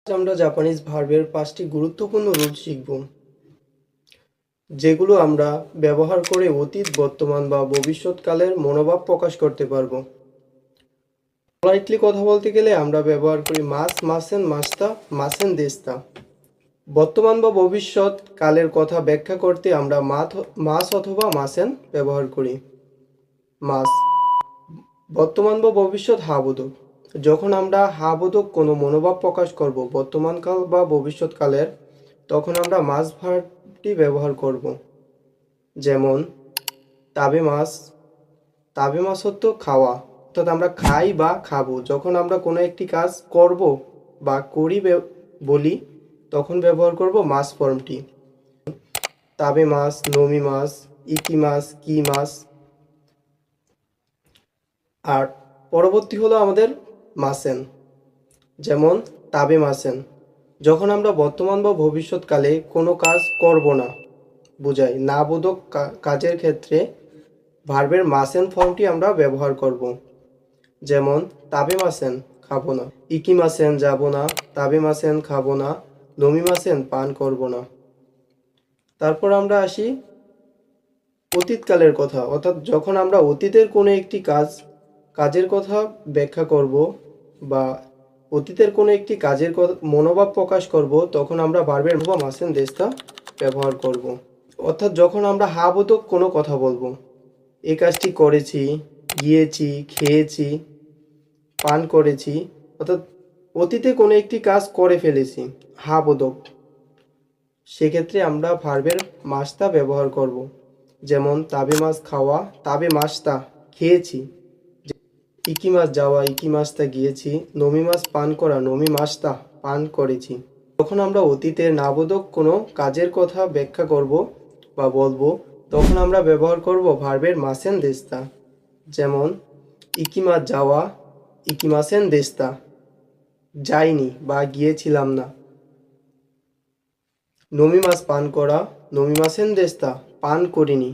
আমরা জাপানিজ ভার্বের 5টি গুরুত্বপূর্ণ রূপ শিখব, যেগুলো আমরা ব্যবহার করে অতীত, বর্তমান বা ভবিষ্যৎকালের মনোভাব প্রকাশ করতে পারবো। পোলাইটলি কথা বলতে গেলে আমরা ব্যবহার করি মাস, মাসেন, মাস্তা, মাসেন, দেস্তা। বর্তমান বা ভবিষ্যৎ কালের কথা ব্যাখ্যা করতে আমরা মাস অথবা মাসেন ব্যবহার করি। মাস বর্তমান বা ভবিষ্যৎ হাবোধক। যখন আমরা হাবোধক কোনো মনোভাব প্রকাশ করব বর্তমানকাল বা ভবিষ্যৎকালের, তখন আমরা মাস ভার্বটি ব্যবহার করব। যেমন তাবে মাস। তাবে মাস হতো খাওয়া, অর্থাৎ আমরা খাই বা খাবো। যখন আমরা কোনো একটি কাজ করব বা করি বলি, তখন ব্যবহার করব মাস ফর্মটি। তাবে মাস, নমি মাস, ইকি মাস, কি মাস। আর পরবর্তী হলো আমাদের মাসেন। যেমন তাবে মাসেন, যখন আমরা বর্তমান বা ভবিষ্যৎকালে কোনো কাজ করব না বোঝায়, না বোধক কাজের ক্ষেত্রে ভার্বের মাসেন ফর্মটি আমরা ব্যবহার করব। যেমন তাবে মাসেন, খাবো না। ইকি মাসেন, যাব না। তাবে মাসেন, খাবো না। নমি মাসেন, পান করব না। তারপর আমরা আসি অতীতকালের কথা, অর্থাৎ যখন আমরা অতীতের কোনো একটি কাজের কথা ব্যাখ্যা করব বা অতীতের কোনো একটি কাজের মনোভাব প্রকাশ করব, তখন আমরা ভার্বের বা মাসেন দেস্তা ব্যবহার করব। অর্থাৎ যখন আমরা হাবোধক কোনো কথা বলবো, এই কাজটি করেছি, গিয়েছি, খেয়েছি, পান করেছি, অর্থাৎ অতীতে কোনো একটি কাজ করে ফেলেছি, হাবোধক, সেক্ষেত্রে আমরা ভার্বের মাস্তা ব্যবহার করব। যেমন তাবে মাছ খাওয়া, তাবে মাস্তা খেয়েছি। ইকি মাছ যাওয়া, ইকি মাছটা গিয়েছি। নমি মাছ পান করা, নমি মাছটা পান করেছি। যখন আমরা অতীতের নাবোধক কোনো কাজের কথা ব্যাখ্যা করব বা বলবো, তখন আমরা ব্যবহার করব ভার্বের মাসেন দেস্তা। যেমন ইকি মাছ যাওয়া, ইকি মাসেন দেস্তা, যাইনি বা গিয়েছিলাম না। নমি মাছ পান করা, নমি মাসেন দেস্তা, পান করিনি।